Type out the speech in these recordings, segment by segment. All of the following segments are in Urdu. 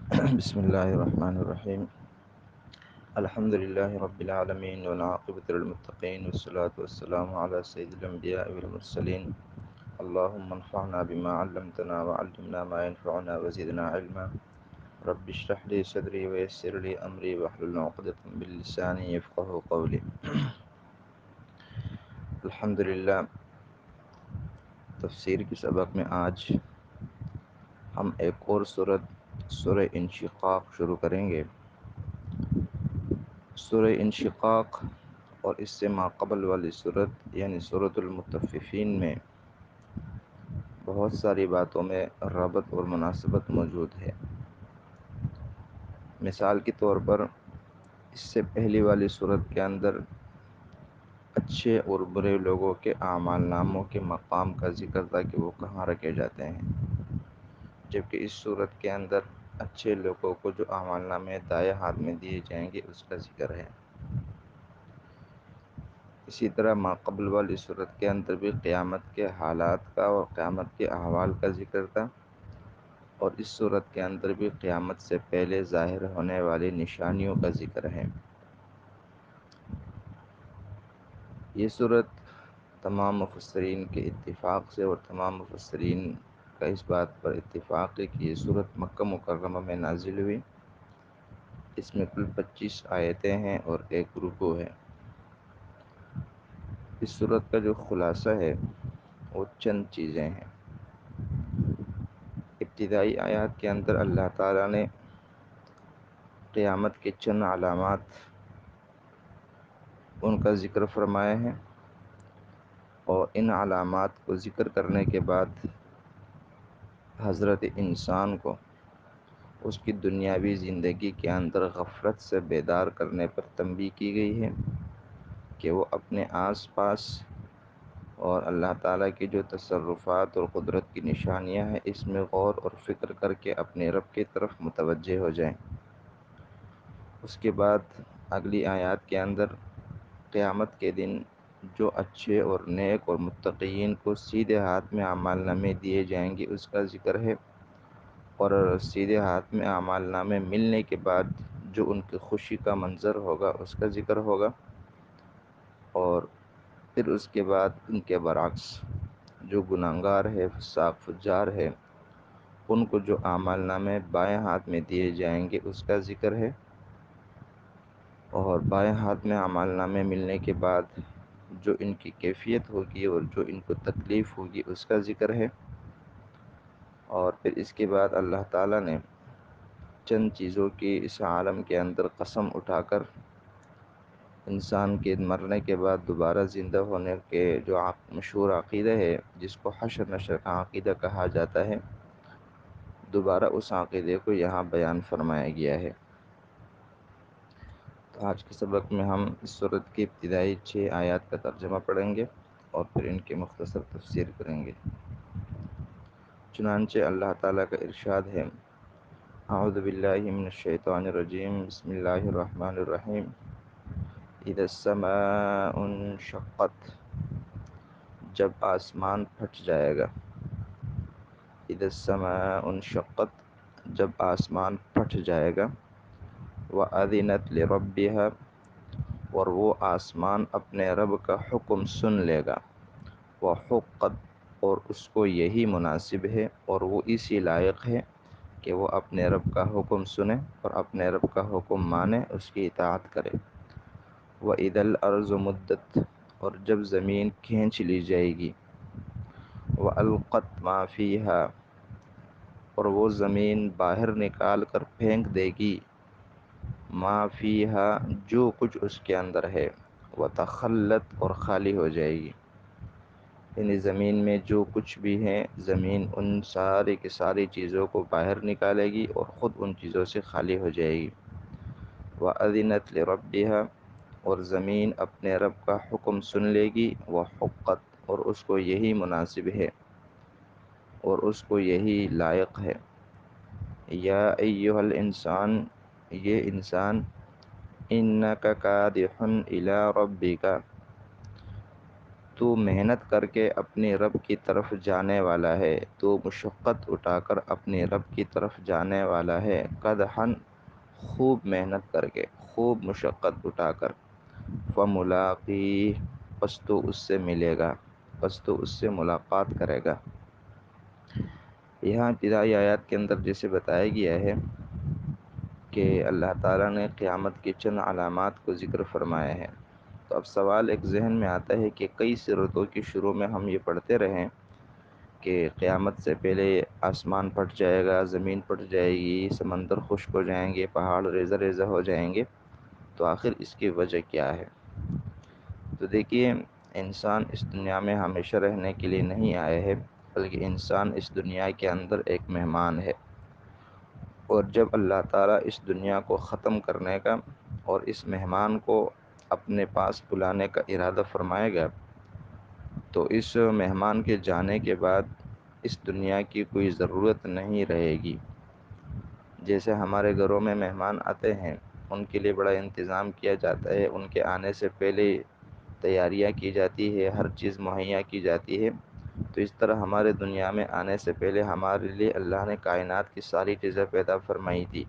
بسم اللہ الرحمن الرحیم الحمد للہ رب العالمین والعاقبۃ للمتقین والصلاة والسلام علی سید الانبیاء والمرسلین اللہم انفعنا بما علمتنا وعلمنا ما ينفعنا وزدنا علما رب اشرح لي صدری ویسر لي امری واحلل عقدۃ من لسانی یفقهوا قولی۔ الحمد للہ، تفسیر کے سبق میں آج ہم ایک اور سورہ انشقاق شروع کریں گے۔ سورہ انشقاق اور اس سے ماقبل والی سورت یعنی سورۃ المطففین میں بہت ساری باتوں میں ربط اور مناسبت موجود ہے۔ مثال کے طور پر اس سے پہلی والی سورت کے اندر اچھے اور برے لوگوں کے اعمال ناموں کے مقام کا ذکر تھا کہ وہ کہاں رکھے جاتے ہیں، جبکہ اس سورت کے اندر اچھے لوگوں کو جو اعمال نامے دائیں ہاتھ میں دیے جائیں گے اس کا ذکر ہے۔ اسی طرح ماقبل والی صورت کے اندر بھی قیامت کے حالات کا اور قیامت کے احوال کا ذکر تھا، اور اس صورت کے اندر بھی قیامت سے پہلے ظاہر ہونے والی نشانیوں کا ذکر ہے۔ یہ صورت تمام مفسرین کے اتفاق سے اور تمام مفسرین کا اس بات پر اتفاق ہے کہ یہ صورت مکہ مکرمہ میں نازل ہوئی۔ اس میں کل 25 آیتیں ہیں اور ایک رکوع ہے۔ اس صورت کا جو خلاصہ ہے وہ چند چیزیں ہیں۔ ابتدائی آیات کے اندر اللہ تعالیٰ نے قیامت کے چند علامات ان کا ذکر فرمایا ہے، اور ان علامات کو ذکر کرنے کے بعد حضرت انسان کو اس کی دنیاوی زندگی کے اندر غفلت سے بیدار کرنے پر تنبیہ کی گئی ہے کہ وہ اپنے آس پاس اور اللہ تعالیٰ کی جو تصرفات اور قدرت کی نشانیاں ہیں اس میں غور اور فکر کر کے اپنے رب کی طرف متوجہ ہو جائیں۔ اس کے بعد اگلی آیات کے اندر قیامت کے دن جو اچھے اور نیک اور متقین کو سیدھے ہاتھ میں اعمال نامے دیے جائیں گے اس کا ذکر ہے، اور سیدھے ہاتھ میں اعمال نامے ملنے کے بعد جو ان کی خوشی کا منظر ہوگا اس کا ذکر ہوگا، اور پھر اس کے بعد ان کے برعکس جو گناہگار ہے، فساق فجار ہے، ان کو جو اعمال نامے بائیں ہاتھ میں دیے جائیں گے اس کا ذکر ہے، اور بائیں ہاتھ میں اعمال نامے ملنے کے بعد جو ان کی کیفیت ہوگی اور جو ان کو تکلیف ہوگی اس کا ذکر ہے۔ اور پھر اس کے بعد اللہ تعالیٰ نے چند چیزوں کی اس عالم کے اندر قسم اٹھا کر انسان کے مرنے کے بعد دوبارہ زندہ ہونے کے جو مشہور عقیدہ ہے جس کو حشر نشر کا عقیدہ کہا جاتا ہے، دوبارہ اس عقیدے کو یہاں بیان فرمایا گیا ہے۔ تو آج کے سبق میں ہم اس سورت کی ابتدائی 6 آیات کا ترجمہ پڑھیں گے اور پھر ان کی مختصر تفسیر کریں گے۔ چنانچہ اللہ تعالیٰ کا ارشاد ہے، اعوذ باللہ من الشیطان الرجیم، بسم اللہ الرحمن الرحیم، اذا السماء انشقت، جب آسمان پھٹ جائے گا۔ اذا السماء انشقت، جب آسمان پھٹ جائے گا۔ وَأَذِنَتْ لِرَبِّهَا، اور وہ آسمان اپنے رب کا حکم سن لے گا۔ وَحُقَّتْ، اور اس کو یہی مناسب ہے اور وہ اسی لائق ہے کہ وہ اپنے رب کا حکم سنے اور اپنے رب کا حکم مانے، اس کی اطاعت کرے۔ وَإِذَا الْأَرْضُ مُدَّتْ، اور جب زمین کھینچ لی جائے گی۔ وَأَلْقَتْ مَا فِيهَا، اور وہ زمین باہر نکال کر پھینک دے گی۔ مَا فِيهَا، جو کچھ اس کے اندر ہے۔ وَتَخَلَّتْ، اور خالی ہو جائے گی۔ یعنی زمین میں جو کچھ بھی ہے زمین ان ساری کی ساری چیزوں کو باہر نکالے گی اور خود ان چیزوں سے خالی ہو جائے گی۔ وَأَذِنَتْ لِرَبِّهَا، اور زمین اپنے رب کا حکم سن لے گی۔ وَحُقَّتْ، اور اس کو یہی مناسب ہے اور اس کو یہی لائق ہے۔ یا ایھا الانسان، یہ انسان، انک کادح الی ربک، تو محنت کر کے اپنے رب کی طرف جانے والا ہے، تو مشقت اٹھا کر اپنے رب کی طرف جانے والا ہے، قدحن خوب محنت کر کے، خوب مشقت اٹھا کر، فملاقی پس تو اس سے ملے گا، پس تو اس سے ملاقات کرے گا۔ یہاں ابتدائی آیات کے اندر جیسے بتایا گیا ہے کہ اللہ تعالیٰ نے قیامت کی چند علامات کو ذکر فرمایا ہے، تو اب سوال ایک ذہن میں آتا ہے کہ کئی صورتوں کی شروع میں ہم یہ پڑھتے رہیں کہ قیامت سے پہلے آسمان پھٹ جائے گا، زمین پھٹ جائے گی، سمندر خشک ہو جائیں گے، پہاڑ ریزہ ریزہ ہو جائیں گے، تو آخر اس کی وجہ کیا ہے؟ تو دیکھیے، انسان اس دنیا میں ہمیشہ رہنے کے لیے نہیں آئے ہے، بلکہ انسان اس دنیا کے اندر ایک مہمان ہے، اور جب اللہ تعالیٰ اس دنیا کو ختم کرنے کا اور اس مہمان کو اپنے پاس بلانے کا ارادہ فرمائے گا، تو اس مہمان کے جانے کے بعد اس دنیا کی کوئی ضرورت نہیں رہے گی۔ جیسے ہمارے گھروں میں مہمان آتے ہیں، ان کے لیے بڑا انتظام کیا جاتا ہے، ان کے آنے سے پہلے تیاریاں کی جاتی ہے، ہر چیز مہیا کی جاتی ہے، تو اس طرح ہمارے دنیا میں آنے سے پہلے ہمارے لیے اللہ نے کائنات کی ساری چیزیں پیدا فرمائی تھی،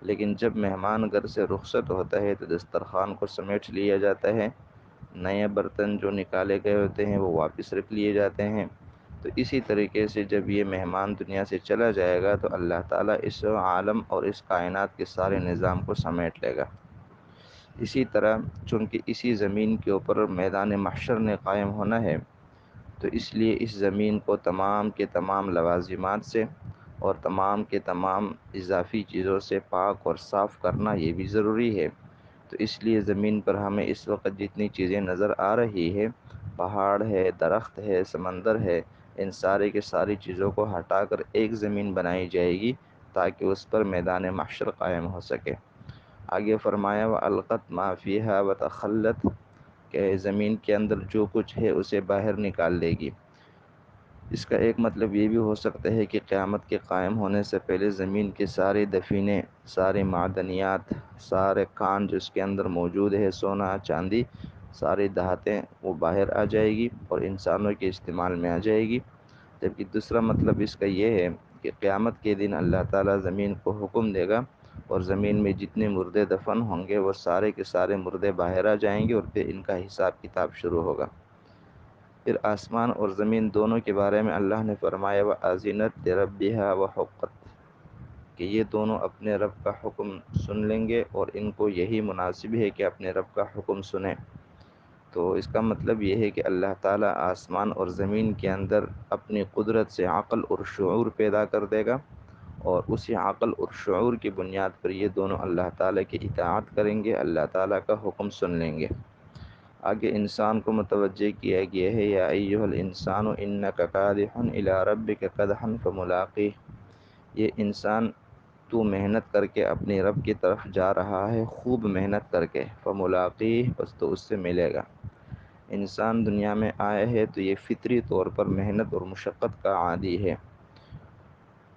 لیکن جب مہمان گھر سے رخصت ہوتا ہے تو دسترخوان کو سمیٹ لیا جاتا ہے، نئے برتن جو نکالے گئے ہوتے ہیں وہ واپس رکھ لیے جاتے ہیں۔ تو اسی طریقے سے جب یہ مہمان دنیا سے چلا جائے گا تو اللہ تعالیٰ اس عالم اور اس کائنات کے سارے نظام کو سمیٹ لے گا۔ اسی طرح چونکہ اسی زمین کے اوپر میدان محشر نے قائم ہونا ہے، تو اس لیے اس زمین کو تمام کے تمام لوازمات سے اور تمام کے تمام اضافی چیزوں سے پاک اور صاف کرنا یہ بھی ضروری ہے۔ تو اس لیے زمین پر ہمیں اس وقت جتنی چیزیں نظر آ رہی ہے، پہاڑ ہے، درخت ہے، سمندر ہے، ان سارے کے ساری چیزوں کو ہٹا کر ایک زمین بنائی جائے گی تاکہ اس پر میدان محشر قائم ہو سکے۔ آگے فرمایا وَأَلْقَتْ مَا فِيهَا وَتَخَلَّتْ، کہ زمین کے اندر جو کچھ ہے اسے باہر نکال لے گی۔ اس کا ایک مطلب یہ بھی ہو سکتا ہے کہ قیامت کے قائم ہونے سے پہلے زمین کے سارے دفینے، سارے معدنیات، سارے کان جو اس کے اندر موجود ہے، سونا چاندی، ساری دھاتیں وہ باہر آ جائے گی اور انسانوں کے استعمال میں آ جائے گی۔ جبکہ دوسرا مطلب اس کا یہ ہے کہ قیامت کے دن اللہ تعالیٰ زمین کو حکم دے گا اور زمین میں جتنے مردے دفن ہوں گے وہ سارے کے سارے مردے باہر آ جائیں گے اور پھر ان کا حساب کتاب شروع ہوگا۔ پھر آسمان اور زمین دونوں کے بارے میں اللہ نے فرمایا وَأَذِنَتْ لِرَبِّهَا وَحُقَّتْ، کہ یہ دونوں اپنے رب کا حکم سن لیں گے اور ان کو یہی مناسب ہے کہ اپنے رب کا حکم سنیں۔ تو اس کا مطلب یہ ہے کہ اللہ تعالیٰ آسمان اور زمین کے اندر اپنی قدرت سے عقل اور شعور پیدا کر دے گا، اور اسی عقل اور شعور کی بنیاد پر یہ دونوں اللہ تعالیٰ کی اطاعت کریں گے، اللہ تعالیٰ کا حکم سن لیں گے۔ آگے انسان کو متوجہ کیا گیا ہے یا ایھا الانسان انک کادح الی ربک قدحا فملاقیہ، یہ انسان تو محنت کر کے اپنے رب کی طرف جا رہا ہے، خوب محنت کر کے، فملاقیہ بس تو اس سے ملے گا۔ انسان دنیا میں آیا ہے تو یہ فطری طور پر محنت اور مشقت کا عادی ہے۔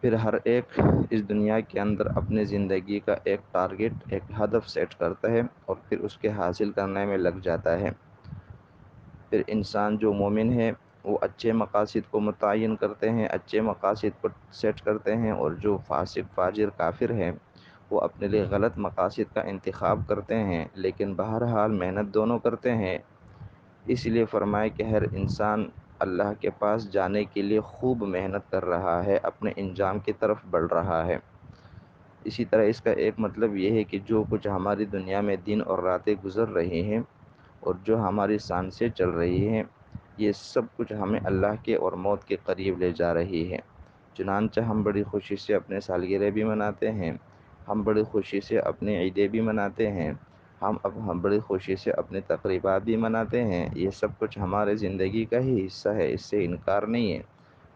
پھر ہر ایک اس دنیا کے اندر اپنے زندگی کا ایک ٹارگٹ، ایک ہدف سیٹ کرتا ہے اور پھر اس کے حاصل کرنے میں لگ جاتا ہے۔ پھر انسان جو مومن ہے وہ اچھے مقاصد کو متعین کرتے ہیں، اچھے مقاصد کو سیٹ کرتے ہیں، اور جو فاسق فاجر کافر ہیں وہ اپنے لیے غلط مقاصد کا انتخاب کرتے ہیں، لیکن بہرحال محنت دونوں کرتے ہیں۔ اس لیے فرمائے کہ ہر انسان اللہ کے پاس جانے کے لیے خوب محنت کر رہا ہے، اپنے انجام کی طرف بڑھ رہا ہے۔ اسی طرح اس کا ایک مطلب یہ ہے کہ جو کچھ ہماری دنیا میں دن اور راتیں گزر رہی ہیں اور جو ہماری سانسیں چل رہی ہیں، یہ سب کچھ ہمیں اللہ کے اور موت کے قریب لے جا رہی ہے۔ چنانچہ ہم بڑی خوشی سے اپنے سالگرہ بھی مناتے ہیں، ہم بڑی خوشی سے اپنے عیدیں بھی مناتے ہیں، ہم بڑی خوشی سے اپنے تقریبات بھی مناتے ہیں۔ یہ سب کچھ ہمارے زندگی کا ہی حصہ ہے، اس سے انکار نہیں ہے،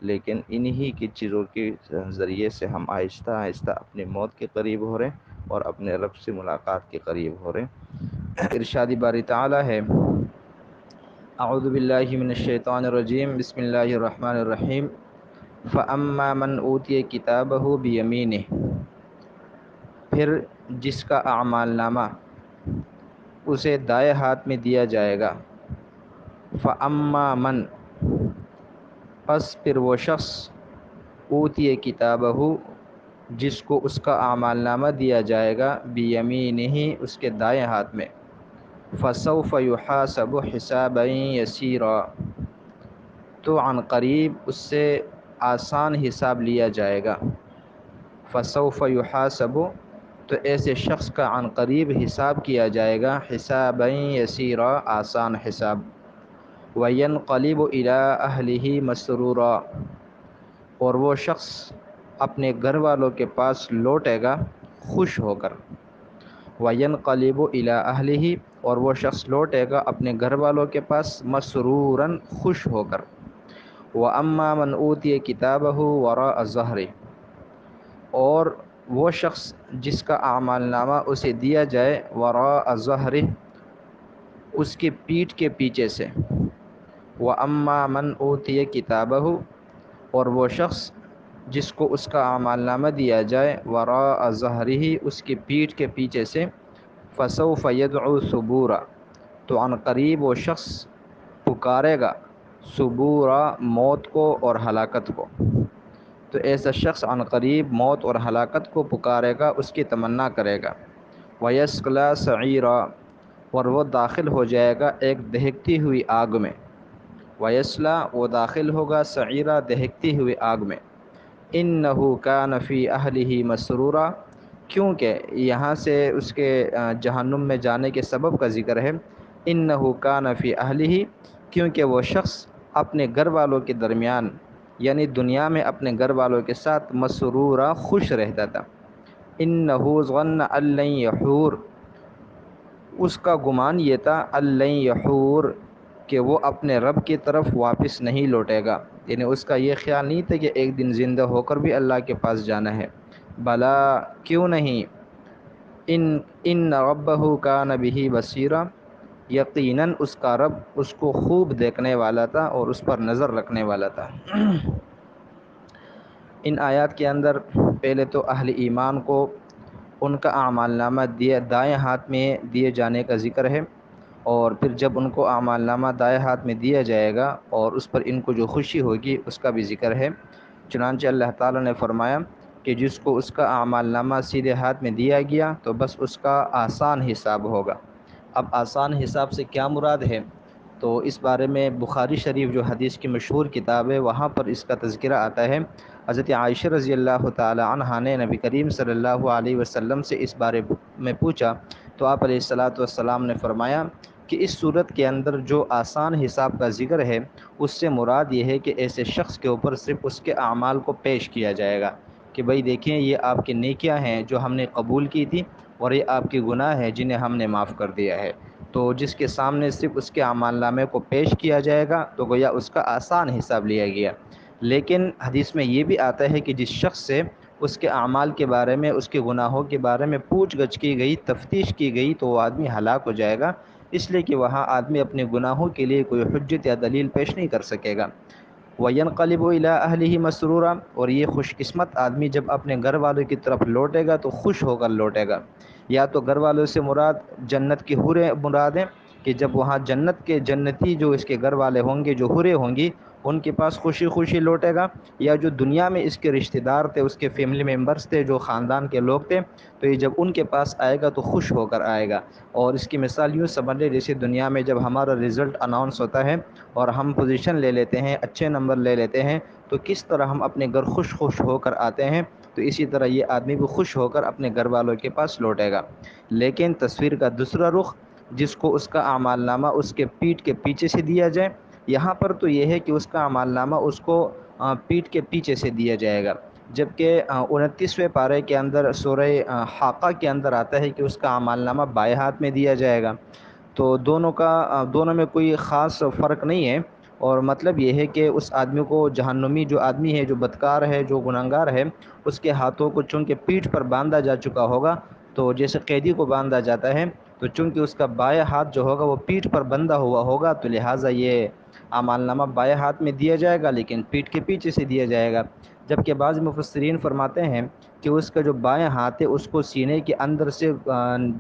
لیکن انہی کی چیزوں کے ذریعے سے ہم آہستہ آہستہ اپنی موت کے قریب ہو رہے ہیں اور اپنے رب سے ملاقات کے قریب ہو رہے ہیں۔ ارشاد باری تعالی ہے، اعوذ باللہ من الشیطان الرجیم، بسم اللہ الرحمن الرحیم، فَأَمَّا مَنْ أُوتِيَ كِتَابَهُ بِيَمِينِهِ، پھر جس کا اعمال نامہ اسے دائیں ہاتھ میں دیا جائے گا، فَأَمَّا مَن، پس پھر وہ شخص، اوتی کتابہ، جس کو اس کا اعمال نامہ دیا جائے گا، بیمینہ، اس کے دائیں ہاتھ میں، فسوف یحاسب حسابا یسیرا، تو عن قریب اس سے آسان حساب لیا جائے گا، فسوف یحاسب، تو ایسے شخص کا عن قریب حساب کیا جائے گا، حسابا یسیرا، آسان حساب، وینقلب الی اہلہ مسرورا، اور وہ شخص اپنے گھر والوں کے پاس لوٹے گا خوش ہو کر، وینقلب الی اہلہ، اور وہ شخص لوٹے گا اپنے گھر والوں کے پاس مسرورا، خوش ہو کر، وَأَمَّا مَنْ أُوتِيَ كِتَابَهُ وَرَاءَ ظَهْرِهِ، اور وہ شخص جس کا اعمال نامہ اسے دیا جائے وراء ظہرہ، اس کی پیٹھ کے پیچھے سے، وَأَمَّا مَنْ أُوتِيَ كِتَابَهُ، اور وہ شخص جس کو اس کا اعمال نامہ دیا جائے وراء ظہرہ، اس کی پیٹھ کے پیچھے سے، فَسَوْفَ يَدْعُو ثُبُورًا، تو عن قریب وہ شخص پکارے گا ثبورا، موت کو اور ہلاکت کو، تو ایسا شخص عن قریب موت اور ہلاکت کو پکارے گا، اس کی تمنا کرے گا، وَيَصْلَىٰ سَعِيرًا، اور وہ داخل ہو جائے گا ایک دہکتی ہوئی آگ میں، وَيَصْلَىٰ، وہ داخل ہوگا سعیرا، دہکتی ہوئی آگ میں، إِنَّهُ كَانَ فِي أَهْلِهِ مَسْرُورًا، کیونکہ یہاں سے اس کے جہنم میں جانے کے سبب کا ذکر ہے، إِنَّهُ كَانَ فِي أَهْلِهِ، کیونکہ وہ شخص اپنے گھر والوں کے درمیان، یعنی دنیا میں اپنے گھر والوں کے ساتھ مسرورا، خوش رہتا تھا، إِنَّهُ ظَنَّ أَن لَّن يَحُورَ، اس کا گمان یہ تھا، أَن لَّن يَحُورَ، کہ وہ اپنے رب کی طرف واپس نہیں لوٹے گا، یعنی اس کا یہ خیال نہیں تھا کہ ایک دن زندہ ہو کر بھی اللہ کے پاس جانا ہے، بلا، کیوں نہیں، ان ربہ کان بہ بصیرا، یقیناً اس کا رب اس کو خوب دیکھنے والا تھا اور اس پر نظر رکھنے والا تھا۔ ان آیات کے اندر پہلے تو اہل ایمان کو ان کا اعمال نامہ دائیں ہاتھ میں دیے جانے کا ذکر ہے، اور پھر جب ان کو اعمال نامہ دائیں ہاتھ میں دیا جائے گا اور اس پر ان کو جو خوشی ہوگی اس کا بھی ذکر ہے۔ چنانچہ اللہ تعالیٰ نے فرمایا کہ جس کو اس کا اعمال نامہ سیدھے ہاتھ میں دیا گیا تو بس اس کا آسان حساب ہوگا۔ اب آسان حساب سے کیا مراد ہے؟ تو اس بارے میں بخاری شریف جو حدیث کی مشہور کتاب ہے وہاں پر اس کا تذکرہ آتا ہے۔ حضرت عائشہ رضی اللہ تعالی عنہا نے نبی کریم صلی اللہ علیہ وسلم سے اس بارے میں پوچھا، تو آپ علیہ الصلاۃ والسلام نے فرمایا کہ اس صورت کے اندر جو آسان حساب کا ذکر ہے اس سے مراد یہ ہے کہ ایسے شخص کے اوپر صرف اس کے اعمال کو پیش کیا جائے گا کہ بھئی دیکھیں یہ آپ کی نیکیاں ہیں جو ہم نے قبول کی تھی، اور یہ آپ کے گناہ ہیں جنہیں ہم نے معاف کر دیا ہے۔ تو جس کے سامنے صرف اس کے اعمال نامے کو پیش کیا جائے گا تو گویا اس کا آسان حساب لیا گیا۔ لیکن حدیث میں یہ بھی آتا ہے کہ جس شخص سے اس کے اعمال کے بارے میں، اس کے گناہوں کے بارے میں پوچھ گچھ کی گئی، تفتیش کی گئی، تو وہ آدمی ہلاک ہو جائے گا، اس لیے کہ وہاں آدمی اپنے گناہوں کے لیے کوئی حجت یا دلیل پیش نہیں کر سکے گا۔ وَيَنْقَلِبُ إِلَىٰ أَهْلِهِ مَسْرُورًا، اور یہ خوش قسمت آدمی جب اپنے گھر والوں کی طرف لوٹے گا تو خوش ہو کر لوٹے گا۔ یا تو گھر والوں سے مراد جنت کی حوریں مراد ہیں کہ جب وہاں جنت کے جنتی جو اس کے گھر والے ہوں گے، جو حوریں ہوں گی، ان کے پاس خوشی خوشی لوٹے گا، یا جو دنیا میں اس کے رشتہ دار تھے، اس کے فیملی ممبرز تھے، جو خاندان کے لوگ تھے، تو یہ جب ان کے پاس آئے گا تو خوش ہو کر آئے گا۔ اور اس کی مثال یوں سمجھ لیں جیسے دنیا میں جب ہمارا رزلٹ اناؤنس ہوتا ہے اور ہم پوزیشن لے لیتے ہیں، اچھے نمبر لے لیتے ہیں، تو کس طرح ہم اپنے گھر خوش ہو کر آتے ہیں، تو اسی طرح یہ آدمی بھی خوش ہو کر اپنے گھر والوں کے پاس لوٹے گا۔ لیکن تصویر کا دوسرا رخ، جس کو اس کا اعمال نامہ اس کے پیٹھ کے پیچھے سے دیا جائے، یہاں پر تو یہ ہے کہ اس کا اعمال نامہ اس کو پیٹھ کے پیچھے سے دیا جائے گا، جبکہ 29ویں پارے کے اندر سورہ حاقہ کے اندر آتا ہے کہ اس کا اعمال نامہ بائیں ہاتھ میں دیا جائے گا۔ تو دونوں میں کوئی خاص فرق نہیں ہے، اور مطلب یہ ہے کہ اس آدمی کو، جہنمی جو آدمی ہے، جو بدکار ہے، جو گنہگار ہے، اس کے ہاتھوں کو چونکہ پیٹھ پر باندھا جا چکا ہوگا، تو جیسے قیدی کو باندھا جاتا ہے، تو چونکہ اس کا بائیں ہاتھ جو ہوگا وہ پیٹھ پر بندھا ہوا ہوگا، تو لہٰذا یہ اعمال نامہ بائیں ہاتھ میں دیا جائے گا لیکن پیٹھ کے پیچھے سے دیا جائے گا۔ جبکہ بعض مفسرین فرماتے ہیں کہ اس کا جو بائیں ہاتھ ہے اس کو سینے کے اندر سے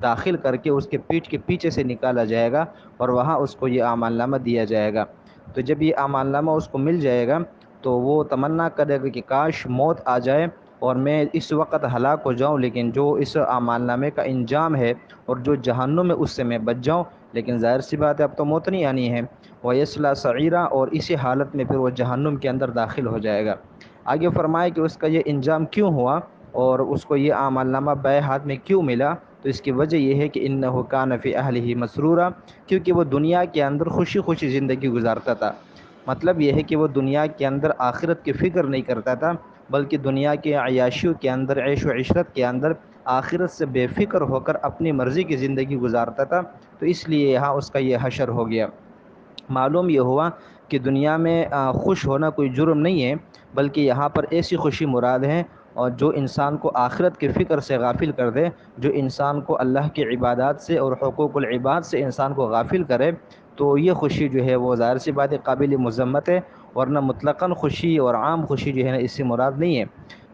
داخل کر کے اس کے پیٹھ کے پیچھے سے نکالا جائے گا، اور وہاں اس کو یہ اعمال نامہ دیا جائے گا۔ تو جب یہ اعمال نامہ اس کو مل جائے گا تو وہ تمنا کرے گا کہ کاش موت آ جائے اور میں اس وقت ہلاک ہو جاؤں، لیکن جو اس اعمال نامے کا انجام ہے اور جو جہنم میں اس سے میں بچ جاؤں۔ لیکن ظاہر سی بات ہے اب تو موت نہیں آنی ہے۔ وَيَصْلَىٰ سَعِيرًا، اور اسی حالت میں پھر وہ جہنم کے اندر داخل ہو جائے گا۔ آگے فرمائے کہ اس کا یہ انجام کیوں ہوا اور اس کو یہ اعمال نامہ بائیں ہاتھ میں کیوں ملا، تو اس کی وجہ یہ ہے کہ انہ کان فی اہلہ مسرورا، کیونکہ وہ دنیا کے اندر خوشی خوشی زندگی گزارتا تھا۔ مطلب یہ ہے کہ وہ دنیا کے اندر آخرت کی فکر نہیں کرتا تھا، بلکہ دنیا کے عیاشیوں کے اندر، عیش و عشرت کے اندر آخرت سے بے فکر ہو کر اپنی مرضی کی زندگی گزارتا تھا، تو اس لیے یہاں اس کا یہ حشر ہو گیا۔ معلوم یہ ہوا کہ دنیا میں خوش ہونا کوئی جرم نہیں ہے، بلکہ یہاں پر ایسی خوشی مراد ہے اور جو انسان کو آخرت کی فکر سے غافل کر دے، جو انسان کو اللہ کی عبادات سے اور حقوق العباد سے انسان کو غافل کرے، تو یہ خوشی جو ہے وہ ظاہر سی بات ہے قابل مذمت ہے، ورنہ مطلقاً خوشی اور عام خوشی جو ہے نا اس سے مراد نہیں ہے۔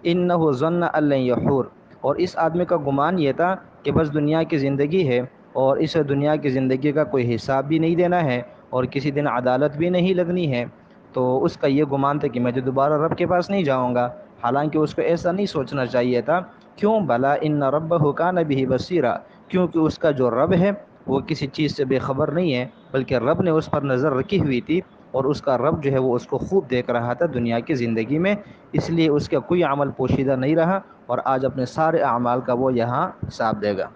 انہ ظن ان لن یحور، اور اس آدمی کا گمان یہ تھا کہ بس دنیا کی زندگی ہے اور اس دنیا کی زندگی کا کوئی حساب بھی نہیں دینا ہے اور کسی دن عدالت بھی نہیں لگنی ہے، تو اس کا یہ گمان تھا کہ میں تو دوبارہ رب کے پاس نہیں جاؤں گا۔ حالانکہ اس کو ایسا نہیں سوچنا چاہیے تھا۔ کیوں؟ بھلا ان ربہ کان بہ بصیرا، کیونکہ اس کا جو رب ہے وہ کسی چیز سے بے خبر نہیں ہے، بلکہ رب نے اس پر نظر رکھی ہوئی تھی، اور اس کا رب جو ہے وہ اس کو خوب دیکھ رہا تھا دنیا کی زندگی میں، اس لیے اس کا کوئی عمل پوشیدہ نہیں رہا، اور آج اپنے سارے اعمال کا وہ یہاں حساب دے گا۔